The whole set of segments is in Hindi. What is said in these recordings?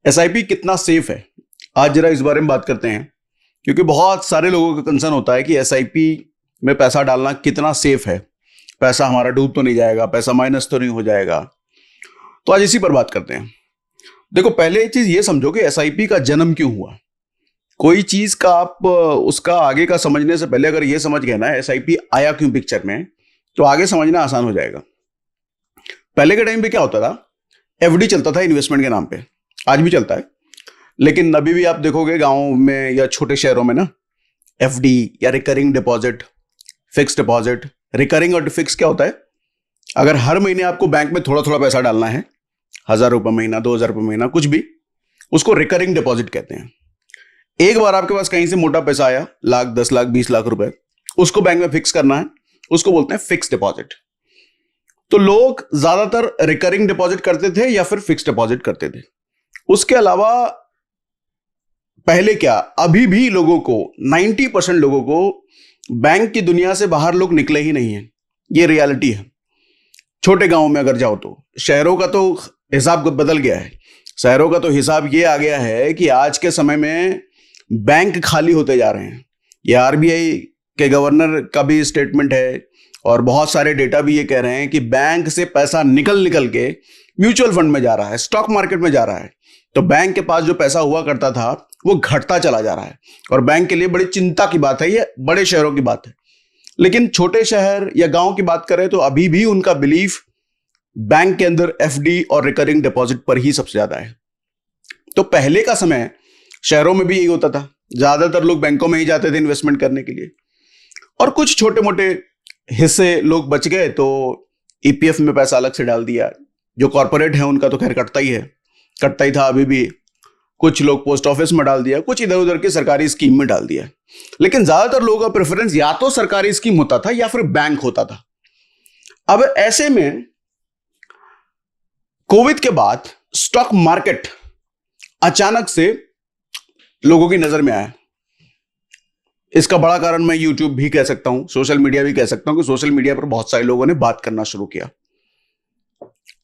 एसआईपी कितना सेफ है, आज जरा इस बारे में बात करते हैं। क्योंकि बहुत सारे लोगों का कंसर्न होता है कि एसआईपी में पैसा डालना कितना सेफ है, पैसा हमारा डूब तो नहीं जाएगा, पैसा माइनस तो नहीं हो जाएगा। तो आज इसी पर बात करते हैं। देखो, पहले एक चीज ये समझो कि एसआईपी का जन्म क्यों हुआ। कोई चीज का आप उसका आगे का समझने से पहले अगर ये समझ गए ना एसआईपी आया क्यों पिक्चर में, तो आगे समझना आसान हो जाएगा। पहले के टाइम पे क्या होता था, एफडी चलता था इन्वेस्टमेंट के नाम पे, आज भी चलता है। लेकिन अभी भी आप देखोगे गांव में या छोटे शहरों में ना, एफडी या recurring deposit, fix deposit. Recurring और फिक्स क्या होता है, अगर हर महीने आपको बैंक में थोड़ा थोड़ा पैसा डालना है, 1,000 रुपये महीना, 2,000 रुपये महीना, कुछ भी, उसको रिकरिंग डिपॉजिट कहते हैं। एक बार आपके पास कहीं से मोटा पैसा आया, लाख, 10 लाख, 20 लाख रुपए, उसको बैंक में फिक्स करना है, उसको बोलते हैं फिक्स डिपॉजिट। तो लोग ज्यादातर रिकरिंग डिपॉजिट करते थे या फिर फिक्स डिपॉजिट करते थे। उसके अलावा पहले क्या, अभी भी लोगों को 90% लोगों को बैंक की दुनिया से बाहर लोग निकले ही नहीं है। ये रियलिटी है। छोटे गांव में अगर जाओ तो, शहरों का तो हिसाब बदल गया है। शहरों का तो हिसाब ये आ गया है कि आज के समय में बैंक खाली होते जा रहे हैं। ये आरबीआई के गवर्नर का भी स्टेटमेंट है और बहुत सारे डेटा भी ये कह रहे हैं कि बैंक से पैसा निकल निकल के म्यूचुअल फंड में जा रहा है, स्टॉक मार्केट में जा रहा है। तो बैंक के पास जो पैसा हुआ करता था वो घटता चला जा रहा है और बैंक के लिए बड़ी चिंता की बात है। ये बड़े शहरों की बात है। लेकिन छोटे शहर या गांव की बात करें तो अभी भी उनका बिलीफ बैंक के अंदर एफडी और रिकरिंग डिपॉजिट पर ही सबसे ज्यादा है। तो पहले का समय शहरों में भी यही होता था, ज्यादातर लोग बैंकों में ही जाते थे इन्वेस्टमेंट करने के लिए। और कुछ छोटे मोटे हिस्से लोग बच गए तो ईपीएफ में पैसा अलग से डाल दिया। जो कॉर्पोरेट है उनका तो खैर कटता ही है, कटता ही था अभी भी। कुछ लोग पोस्ट ऑफिस में डाल दिया, कुछ इधर उधर की सरकारी स्कीम में डाल दिया। लेकिन ज्यादातर लोगों का प्रेफरेंस या तो सरकारी स्कीम होता था या फिर बैंक होता था। अब ऐसे में कोविड के बाद स्टॉक मार्केट अचानक से लोगों की नजर में आया। इसका बड़ा कारण मैं यूट्यूब भी कह सकता हूं, सोशल मीडिया भी कह सकता हूं कि सोशल मीडिया पर बहुत सारे लोगों ने बात करना शुरू किया।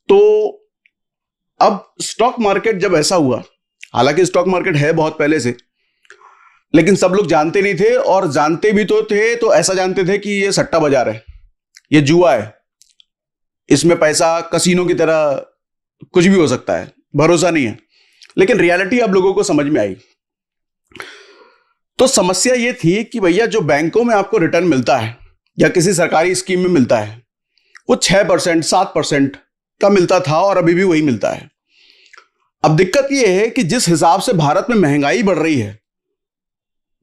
तो अब स्टॉक मार्केट जब ऐसा हुआ, हालांकि स्टॉक मार्केट है बहुत पहले से, लेकिन सब लोग जानते नहीं थे, और जानते भी तो थे तो ऐसा जानते थे कि ये सट्टा बाजार है, ये जुआ है, इसमें पैसा कसीनो की तरह कुछ भी हो सकता है, भरोसा नहीं है। लेकिन रियलिटी अब लोगों को समझ में आई। तो समस्या ये थी कि भैया जो बैंकों में आपको रिटर्न मिलता है या किसी सरकारी स्कीम में मिलता है वो 6%, 7% का मिलता था और अभी भी वही मिलता है। अब दिक्कत ये है कि जिस हिसाब से भारत में महंगाई बढ़ रही है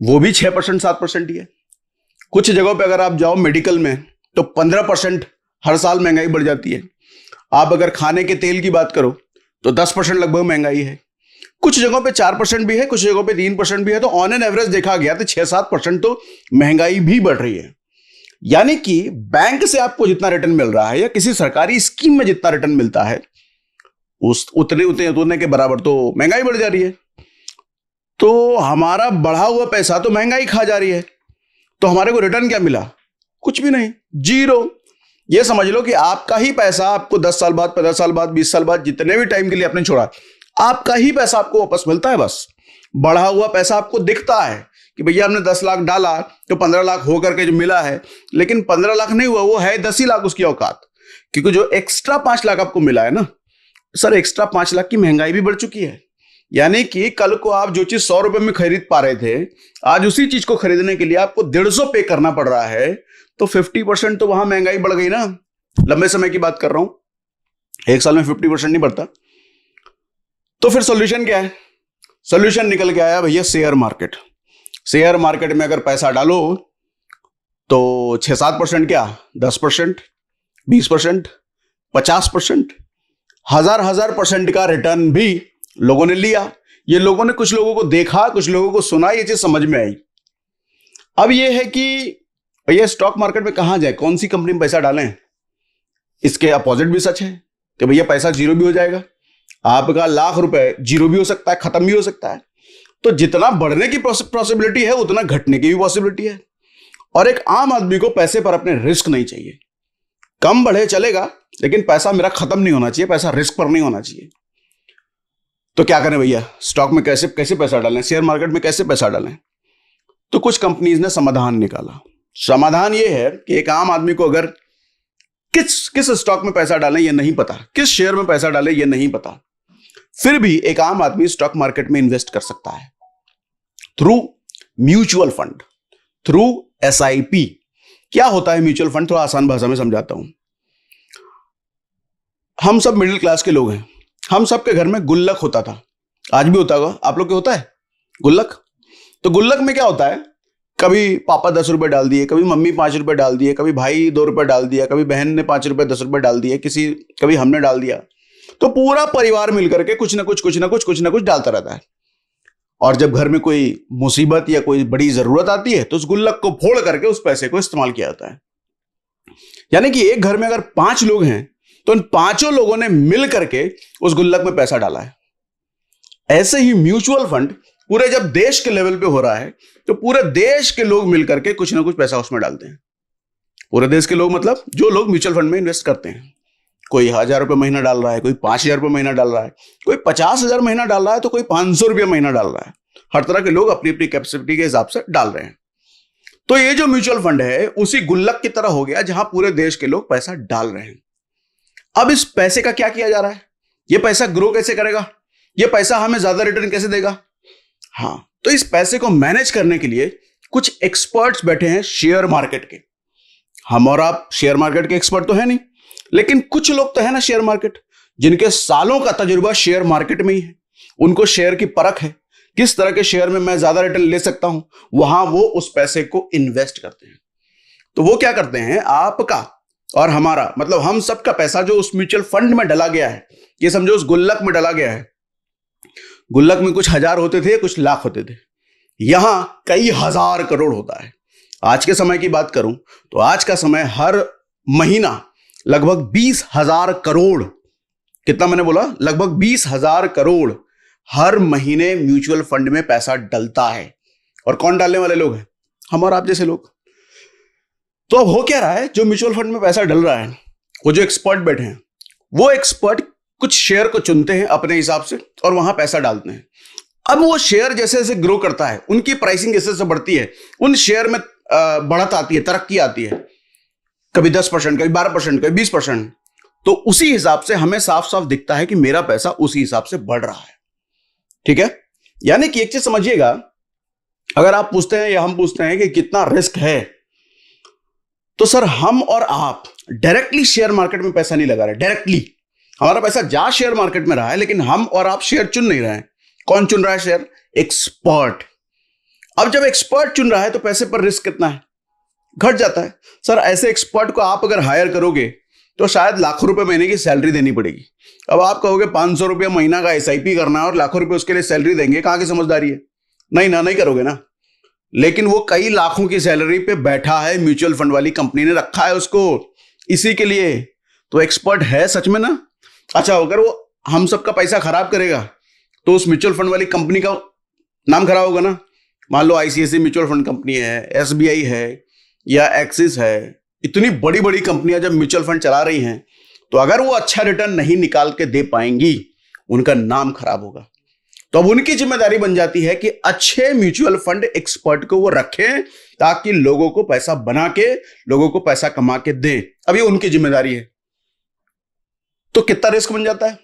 वो भी 6%, 7% ही है। कुछ जगहों पे अगर आप जाओ मेडिकल में तो 15% हर साल महंगाई बढ़ जाती है। आप अगर खाने के तेल की बात करो तो 10% लगभग महंगाई है। कुछ जगहों पे 4% भी है, कुछ जगहों पे 3% भी है। तो ऑन एन एवरेज देखा गया तो 6-7% तो महंगाई भी बढ़ रही है। यानी कि बैंक से आपको जितना रिटर्न मिल रहा है या किसी सरकारी स्कीम में जितना रिटर्न मिलता है उस उतने के बराबर तो महंगाई बढ़ जा रही है। तो हमारा बढ़ा हुआ पैसा तो महंगाई खा जा रही है। तो हमारे को रिटर्न क्या मिला? कुछ भी नहीं, जीरो। ये समझ लो कि आपका ही पैसा आपको 10 साल बाद, 15 साल बाद, 20 साल बाद, जितने भी टाइम के लिए आपने छोड़ा, आपका ही पैसा आपको वापस मिलता है। बस बढ़ा हुआ पैसा आपको दिखता है कि भैया हमने 10 लाख डाला तो 15 लाख होकर के जो मिला है, लेकिन 15 लाख नहीं हुआ, वो है 10 ही लाख उसकी औकात। क्योंकि जो एक्स्ट्रा 5 लाख आपको मिला है ना सर, एक्स्ट्रा 5 लाख की महंगाई भी बढ़ चुकी है। यानी कि कल को आप जो चीज 100 रुपए में खरीद पा रहे थे, आज उसी चीज को खरीदने के लिए आपको 150 पे करना पड़ रहा है। तो 50% तो वहां महंगाई बढ़ गई ना। लंबे समय की बात कर रहा हूं, एक साल में 50% नहीं बढ़ता। तो फिर सॉल्यूशन क्या है? सॉल्यूशन निकल के आया भैया शेयर मार्केट। शेयर मार्केट में अगर पैसा डालो तो 6-7% क्या, 10%, 20%, 50%, हजार % का रिटर्न भी लोगों ने लिया। ये लोगों ने, कुछ लोगों को देखा, कुछ लोगों को सुना, ये चीज समझ में आई। अब ये है कि भैया स्टॉक मार्केट में कहां जाए, कौन सी कंपनी में पैसा डालें? इसके अपोजिट भी सच है कि भैया पैसा जीरो भी हो जाएगा। आपका लाख रुपए जीरो भी हो सकता है, खत्म भी हो सकता है। तो जितना बढ़ने की पॉसिबिलिटी है उतना घटने की भी पॉसिबिलिटी है। और एक आम आदमी को पैसे पर अपने रिस्क नहीं चाहिए। कम बढ़े चलेगा, लेकिन पैसा मेरा खत्म नहीं होना चाहिए, पैसा रिस्क पर नहीं होना चाहिए। तो क्या करें भैया, स्टॉक में कैसे कैसे पैसा डालें, शेयर मार्केट में कैसे पैसा डालें? तो कुछ कंपनीज ने समाधान निकाला। समाधान ये है कि एक आम आदमी को अगर किस किस स्टॉक में पैसा डालें ये नहीं पता, किस शेयर में पैसा डालें ये नहीं पता, फिर भी एक आम आदमी स्टॉक मार्केट में इन्वेस्ट कर सकता है through mutual fund, through SIP। क्या होता है म्यूचुअल फंड, थोड़ा आसान भाषा में समझाता हूं। हम सब मिडिल क्लास के लोग हैं, हम सब के घर में गुल्लक होता था, आज भी होता होगा, आप लोग के होता है गुल्लक? तो गुल्लक में क्या होता है, कभी पापा 10 रुपए डाल दिए, कभी मम्मी 5 रुपए डाल दिए, कभी भाई 2 रुपए डाल दिया, कभी बहन ने 5 रुपए 10 रुपए डाल दिए, कभी हमने डाल दिया। तो पूरा परिवार मिलकर के कुछ ना कुछ डालता रहता है। और जब घर में कोई मुसीबत या कोई बड़ी जरूरत आती है तो उस गुल्लक को फोड़ करके उस पैसे को इस्तेमाल किया जाता है। यानी कि एक घर में अगर 5 लोग हैं तो उन 5 लोगों ने मिल करके उस गुल्लक में पैसा डाला है। ऐसे ही म्यूचुअल फंड पूरे जब देश के लेवल पे हो रहा है तो पूरे देश के लोग मिलकर के कुछ ना कुछ पैसा उसमें डालते हैं। पूरे देश के लोग मतलब जो लोग म्यूचुअल फंड में इन्वेस्ट करते हैं, कोई 1000 रुपये महीना डाल रहा है, कोई 5000 रुपये महीना डाल रहा है, कोई 50,000 महीना डाल रहा है, तो कोई 500 रुपये महीना डाल रहा है। हर तरह के लोग अपनी अपनी कैपेसिटी के हिसाब से डाल रहे हैं। तो ये जो म्यूचुअल फंड है उसी गुल्लक की तरह हो गया जहां पूरे देश के लोग पैसा डाल रहे हैं। अब इस पैसे का क्या किया जा रहा है, ये पैसा ग्रो कैसे करेगा, ये पैसा हमें ज्यादा रिटर्न कैसे देगा? हाँ, तो इस पैसे को मैनेज करने के लिए कुछ एक्सपर्ट्स बैठे हैं शेयर मार्केट के। हम और आप शेयर मार्केट के एक्सपर्ट तो है नहीं, लेकिन कुछ लोग तो है ना शेयर मार्केट, जिनके सालों का तजुर्बा शेयर मार्केट में ही है। उनको शेयर की परख है, किस तरह के शेयर में मैं ज्यादा रिटर्न ले सकता हूं, वहां वो उस पैसे को इन्वेस्ट करते हैं। तो वो क्या करते हैं, आपका और हमारा मतलब हम सबका पैसा जो उस म्यूचुअल फंड में डला गया है, ये समझो उस गुल्लक में डला गया है। गुल्लक में कुछ हजार होते थे, कुछ लाख होते थे, यहां कई हजार करोड़ होता है। आज के समय की बात करूं तो आज का समय हर महीना लगभग 20,000 करोड़, कितना मैंने बोला, लगभग 20,000 करोड़ हर महीने म्यूचुअल फंड में पैसा डलता है। और कौन डालने वाले लोग हैं, हम और आप जैसे लोग। तो अब हो क्या रहा है, जो म्यूचुअल फंड में पैसा डल रहा है, वो जो एक्सपर्ट बैठे हैं, वो एक्सपर्ट कुछ शेयर को चुनते हैं अपने हिसाब से और वहां पैसा डालते हैं। अब वो शेयर जैसे जैसे ग्रो करता है, उनकी प्राइसिंग जैसे जैसे बढ़ती है, उन शेयर में बढ़त आती है, तरक्की आती है, कभी 10%, कभी 12%, कभी 20%। तो उसी हिसाब से हमें साफ साफ दिखता है कि मेरा पैसा उसी हिसाब से बढ़ रहा है। ठीक है, यानी कि एक चीज समझिएगा, अगर आप पूछते हैं या हम पूछते हैं कि कितना रिस्क है, तो सर हम और आप डायरेक्टली शेयर मार्केट में पैसा नहीं लगा रहे। डायरेक्टली हमारा पैसा जा शेयर मार्केट में रहा है, लेकिन हम और आप शेयर चुन नहीं रहे हैं। कौन चुन रहा है शेयर? एक्सपर्ट। अब जब एक्सपर्ट चुन रहा है तो पैसे पर रिस्क कितना है, घट जाता है। सर ऐसे एक्सपर्ट को आप अगर हायर करोगे तो शायद लाखों रुपए महीने की सैलरी देनी पड़ेगी। अब आप कहोगे 500 रुपये महीना का SIP करना है और लाखों रुपए उसके लिए सैलरी देंगे, कहां की समझदारी है? नहीं ना, नहीं करोगे ना। लेकिन वो कई लाखों की सैलरी पे बैठा है, म्यूचुअल फंड वाली कंपनी ने रखा है उसको इसी के लिए, तो एक्सपर्ट है सच में ना। अच्छा, अगर वो हम सबका पैसा खराब करेगा तो उस म्यूचुअल फंड वाली कंपनी का नाम खराब होगा ना। मान लो ICICI म्यूचुअल फंड कंपनी है, SBI है या एक्सिस है, इतनी बड़ी बड़ी कंपनियां जब म्यूचुअल फंड चला रही हैं, तो अगर वो अच्छा रिटर्न नहीं निकाल के दे पाएंगी, उनका नाम खराब होगा। तो अब उनकी जिम्मेदारी बन जाती है कि अच्छे म्यूचुअल फंड एक्सपर्ट को वो रखें ताकि लोगों को पैसा बना के, लोगों को पैसा कमा के दें। अब ये उनकी जिम्मेदारी है। तो कितना रिस्क बन जाता है,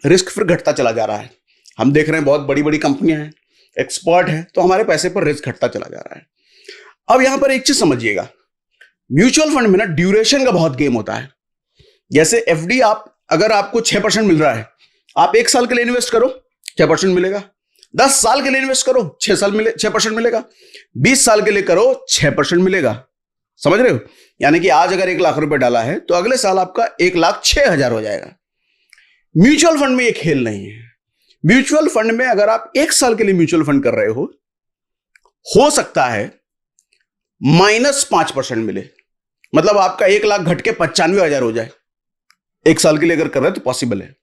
रिस्क फिर घटता चला जा रहा है। हम देख रहे हैं बहुत बड़ी बड़ी कंपनियां हैं, एक्सपर्ट हैं, तो हमारे पैसे पर रिस्क घटता चला जा रहा है। अब यहां पर एक चीज समझिएगा, म्यूचुअल फंड में ना ड्यूरेशन का बहुत गेम होता है। जैसे FD, आप अगर आपको 6% मिल रहा है, आप 1 साल के लिए इन्वेस्ट करो 6% मिलेगा, 10 साल के लिए इन्वेस्ट करो 6% मिलेगा, 20 साल के लिए करो 6% मिलेगा। समझ रहे हो? यानी कि आज अगर 1 लाख रुपए डाला है तो अगले साल आपका 1,06,000 हो जाएगा। म्यूचुअल फंड में ये खेल नहीं है। म्यूचुअल फंड में अगर आप 1 साल के लिए म्यूचुअल फंड कर रहे हो सकता है -5% मिले, मतलब आपका 1 लाख घट के 95,000 हो जाए। 1 साल के लिए अगर कर रहे हैं तो पॉसिबल है।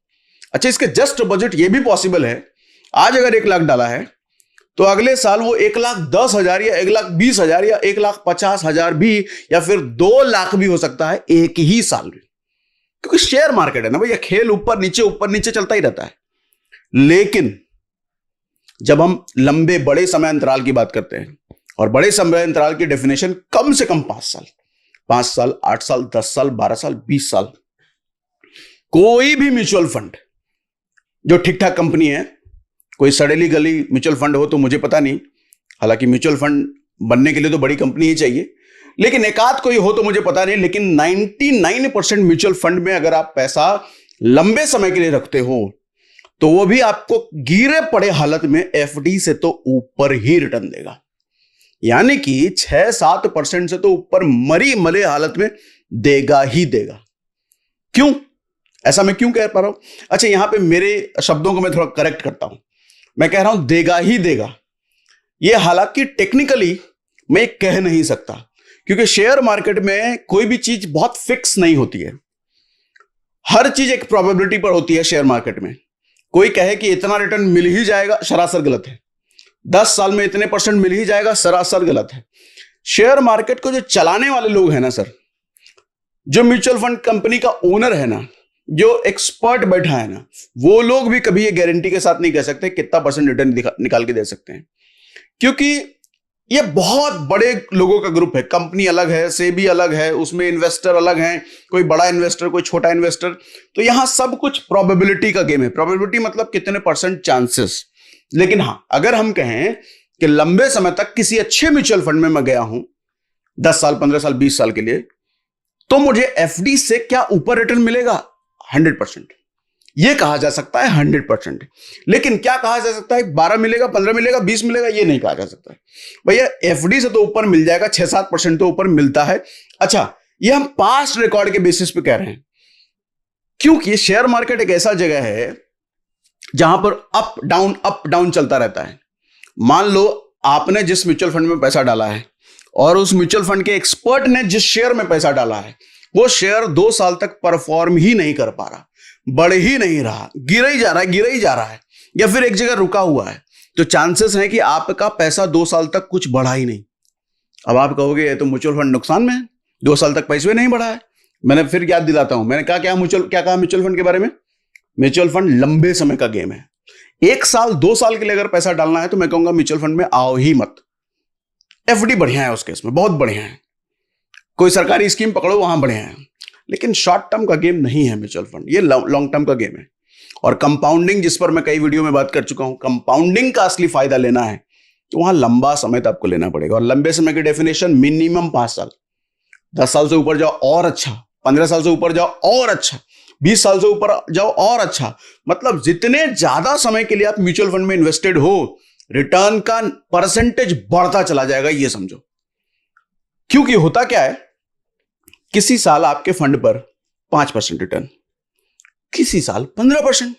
अच्छा, इसके जस्ट बजट ये भी पॉसिबल है, आज अगर 1 लाख डाला है तो अगले साल वो 1,10,000 या 1,20,000 या 1,50,000 भी, या फिर 2 लाख भी हो सकता है एक ही साल में। क्योंकि शेयर मार्केट है ना भैया, खेल ऊपर नीचे चलता ही रहता है। लेकिन जब हम लंबे बड़े समय अंतराल की बात करते हैं, और बड़े समय अंतराल की डेफिनेशन कम से कम 5 साल, 5 साल, 8 साल, 10 साल, 12 साल, 20 साल, कोई भी म्यूचुअल फंड जो ठीक ठाक कंपनी है, कोई सड़ेली गली म्यूचुअल फंड हो तो मुझे पता नहीं, हालांकि म्यूचुअल फंड बनने के लिए तो बड़ी कंपनी ही चाहिए, लेकिन एकाध कोई हो तो मुझे पता नहीं, लेकिन 99% म्यूचुअल फंड में अगर आप पैसा लंबे समय के लिए रखते हो तो वो भी आपको गिरे पड़े हालत में एफडी से तो ऊपर ही रिटर्न देगा, यानी कि 6-7% से तो ऊपर मरी मले हालत में देगा ही देगा। क्यों? ऐसा मैं क्यों कह पा रहा हूं? अच्छा, यहां पे मेरे शब्दों को मैं थोड़ा करेक्ट करता हूं, मैं कह रहा हूं देगा ही देगा। यह हालांकि टेक्निकली मैं कह नहीं सकता, क्योंकि शेयर मार्केट में कोई भी चीज बहुत फिक्स नहीं होती है, हर चीज एक प्रोबेबिलिटी पर होती है। शेयर मार्केट में कोई कहे कि इतना रिटर्न मिल ही जाएगा, सरासर गलत है। 10 साल में इतने % मिल ही जाएगा, सरासर गलत है। शेयर मार्केट को जो चलाने वाले लोग हैं ना सर, जो म्यूचुअल फंड कंपनी का ओनर है ना, जो एक्सपर्ट बैठा है ना, वो लोग भी कभी ये गारंटी के साथ नहीं कह सकते कितना % रिटर्न निकाल के दे सकते हैं, क्योंकि ये बहुत बड़े लोगों का ग्रुप है। कंपनी अलग है, सेबी अलग है, उसमें इन्वेस्टर अलग हैं, कोई बड़ा इन्वेस्टर, कोई छोटा इन्वेस्टर, तो यहां सब कुछ प्रोबेबिलिटी का गेम है। प्रोबेबिलिटी मतलब कितने % चांसेस। लेकिन हां, अगर हम कहें कि लंबे समय तक किसी अच्छे म्यूचुअल फंड में मैं गया हूं 10 साल, 15 साल, 20 साल के लिए, तो मुझे एफडी से क्या ऊपर रिटर्न मिलेगा? 100%। यह कहा जा सकता है 100%। लेकिन क्या कहा जा सकता है 12 मिलेगा, 15 मिलेगा, 20 मिलेगा? यह नहीं कहा जा सकता है भैया। एफडी से तो ऊपर मिल जाएगा, 6-7% तो ऊपर मिलता है। अच्छा, यह हम पास्ट रिकॉर्ड के बेसिस पे कह रहे हैं, क्योंकि शेयर मार्केट एक ऐसा जगह है जहां पर अप डाउन चलता रहता है। मान लो आपने जिस म्यूचुअल फंड में पैसा डाला है और उस म्यूचुअल फंड के एक्सपर्ट ने जिस शेयर में पैसा डाला है, वो शेयर 2 साल तक परफॉर्म ही नहीं कर पा रहा, बढ़ ही नहीं रहा, गिर ही जा रहा है, या फिर एक जगह रुका हुआ है, तो चांसेस हैं कि आपका पैसा 2 साल तक कुछ बढ़ा ही नहीं। अब आप कहोगे ये तो म्यूचुअल फंड नुकसान में है, 2 साल तक पैसे नहीं बढ़ा है। मैंने फिर याद दिलाता हूं, मैंने क्या कहा म्यूचुअल फंड के बारे में? म्यूचुअल फंड लंबे समय का गेम है। 1 साल 2 साल के लिए अगर पैसा डालना है तो मैं कहूंगा म्यूचुअल फंड में आओ ही मत। एफडी बढ़िया है, उस केस में बहुत बढ़िया है, कोई सरकारी स्कीम पकड़ो वहां बढ़िया है, लेकिन शॉर्ट टर्म का गेम नहीं है म्यूचुअल फंड, ये लॉन्ग टर्म का गेम है। और कंपाउंडिंग, जिस पर मैं कई वीडियो में बात कर चुका हूं, कंपाउंडिंग का असली फायदा लेना है तो वहां लंबा समय तक आपको लेना पड़ेगा। और लंबे समय की डेफिनेशन मिनिमम 5 साल, 10 साल से ऊपर जाओ और अच्छा, 15 साल से ऊपर जाओ और अच्छा, 20 साल से ऊपर जाओ और अच्छा। मतलब जितने ज्यादा समय के लिए आप म्यूचुअल फंड में इन्वेस्टेड हो, रिटर्न का % बढ़ता चला जाएगा, ये समझो। क्योंकि होता क्या है, किसी साल आपके फंड पर 5% रिटर्न, किसी साल 15%,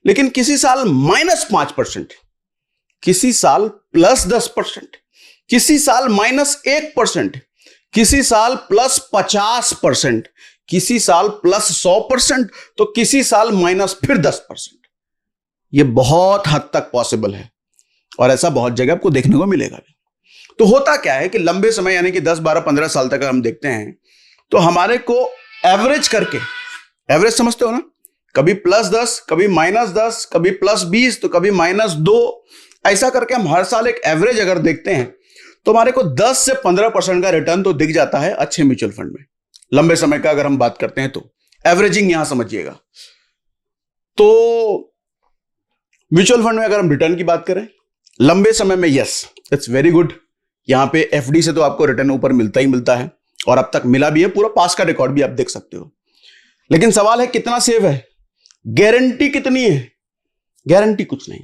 लेकिन किसी साल -5%, किसी साल +10%, किसी साल -1%, किसी साल +50%, किसी साल +100%, तो किसी साल फिर -10%। यह बहुत हद तक पॉसिबल है और ऐसा बहुत जगह आपको देखने को मिलेगा भी। तो होता क्या है कि लंबे समय यानी कि 10, 12, 15 साल तक हम देखते हैं तो हमारे को एवरेज करके, एवरेज समझते हो ना, कभी +10, कभी -10, कभी +20, तो कभी -2, ऐसा करके हम हर साल एक एवरेज अगर देखते हैं तो हमारे को 10 से 15% का रिटर्न तो दिख जाता है अच्छे म्यूचुअल फंड में। लंबे समय का अगर हम बात करते हैं तो एवरेजिंग यहां समझिएगा। तो म्यूचुअल फंड में अगर हम रिटर्न की बात करें लंबे समय में, यस इट्स वेरी गुड। यहां पे एफडी से तो आपको रिटर्न ऊपर मिलता ही मिलता है और अब तक मिला भी है, पूरा पास का रिकॉर्ड भी आप देख सकते हो। लेकिन सवाल है कितना सेव है, गारंटी कितनी है? गारंटी कुछ नहीं।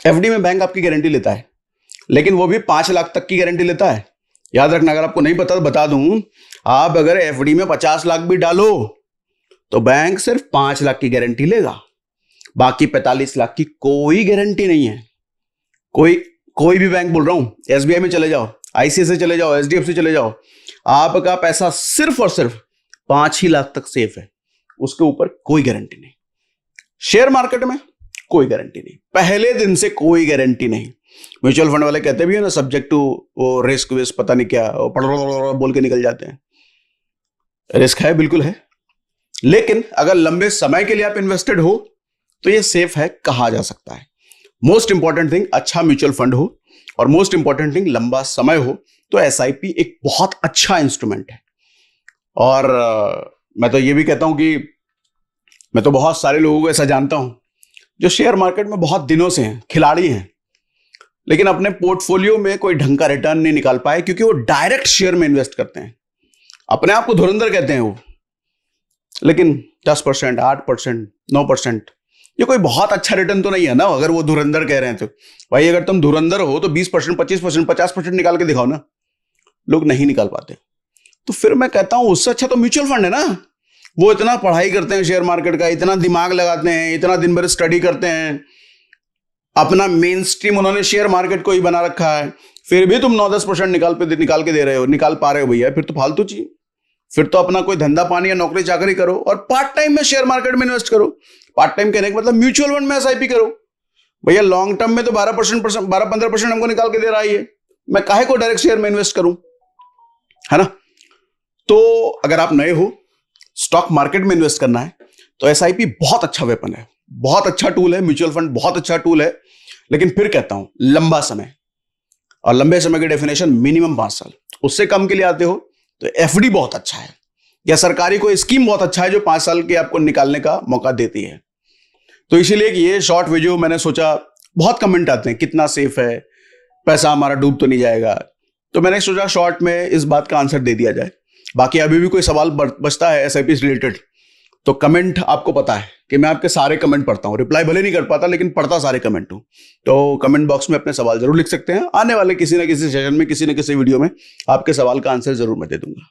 एफडी में बैंक आपकी गारंटी लेता है, लेकिन वो भी 5 लाख तक की गारंटी लेता है। याद रखना, अगर आपको नहीं पता तो बता दूं, आप अगर एफडी में 50 लाख भी डालो तो बैंक सिर्फ 5 लाख की गारंटी लेगा, बाकी 45 लाख की कोई गारंटी नहीं है। कोई भी बैंक बोल रहा हूं, एसबीआई में चले जाओ, आईसीआईसीआई चले जाओ, एचडीएफसी चले जाओ, आपका पैसा सिर्फ और सिर्फ 5 ही लाख तक सेफ है, उसके ऊपर कोई गारंटी नहीं। शेयर मार्केट में कोई गारंटी नहीं, पहले दिन से कोई गारंटी नहीं। म्यूचुअल फंड वाले कहते भी है ना, सब्जेक्ट टू वो रिस्क विस्क पता नहीं क्या बोल के निकल जाते हैं। रिस्क है, बिल्कुल है, लेकिन अगर लंबे समय के लिए आप इन्वेस्टेड हो तो ये सेफ है कहा जा सकता है। मोस्ट इंपॉर्टेंट थिंग अच्छा म्यूचुअल फंड हो, और मोस्ट इंपॉर्टेंट थिंग लंबा समय हो, तो एसआईपी एक बहुत अच्छा इंस्ट्रूमेंट है। और मैं तो ये भी कहता हूं कि मैं तो बहुत सारे लोगों को ऐसा जानता हूं जो शेयर मार्केट में बहुत दिनों से हैं, खिलाड़ी हैं, लेकिन अपने पोर्टफोलियो में कोई ढंग का रिटर्न नहीं निकाल पाए, क्योंकि वो डायरेक्ट शेयर में इन्वेस्ट करते हैं। अपने आप को धुरंधर कहते हैं वो, लेकिन 10%, 8%, 9%, ये कोई बहुत अच्छा रिटर्न तो नहीं है ना। अगर वो धुरंधर कह रहे हैं तो भाई, अगर तुम धुरंधर हो तो 20%, 25%, 50% निकाल के दिखाओ ना। लोग नहीं निकाल पाते। तो फिर मैं कहता हूं उससे अच्छा तो म्यूचुअल फंड है ना। वो इतना पढ़ाई करते हैं शेयर मार्केट का, इतना दिमाग लगाते हैं, इतना दिन भर स्टडी करते हैं, अपना मेन स्ट्रीम उन्होंने शेयर मार्केट को ही बना रखा है, फिर भी तुम 9-10% निकाल के दे रहे हो, निकाल पा रहे हो भैया, फिर तो फालतू चाहिए। फिर तो अपना कोई धंधा पानी या नौकरी चाकरी करो और पार्ट टाइम में शेयर मार्केट में इन्वेस्ट करो। पार्ट टाइम कहने का मतलब म्यूचुअल फंड में एसआईपी करो भैया। लॉन्ग टर्म में तो 12-15% हमको निकाल के दे रहा है, मैं काहे को डायरेक्ट शेयर में इन्वेस्ट करूं, है ना। तो अगर आप नए हो, स्टॉक मार्केट में इन्वेस्ट करना है, तो एसआईपी बहुत अच्छा वेपन है, बहुत अच्छा टूल है। म्यूचुअल फंड बहुत अच्छा टूल है, लेकिन फिर कहता हूं लंबा समय, और लंबे समय की डेफिनेशन मिनिमम 5 साल। उससे कम के लिए आते हो तो एफडी बहुत अच्छा है, या सरकारी कोई स्कीम बहुत अच्छा है जो 5 साल के आपको निकालने का मौका देती है। तो इसीलिए कि ये शॉर्ट वीडियो मैंने सोचा, बहुत कमेंट आते हैं कितना सेफ है, पैसा हमारा डूब तो नहीं जाएगा, तो मैंने सोचा शॉर्ट में इस बात का आंसर दे दिया जाए। बाकी अभी भी कोई सवाल बचता है एसआईपी से रिलेटेड, तो कमेंट, आपको पता है कि मैं आपके सारे कमेंट पढ़ता हूं, रिप्लाई भले नहीं कर पाता लेकिन पढ़ता सारे कमेंट हूं। तो कमेंट बॉक्स में अपने सवाल जरूर लिख सकते हैं। आने वाले किसी ना किसी सेशन में, किसी न किसी वीडियो में आपके सवाल का आंसर जरूर मैं दे दूंगा।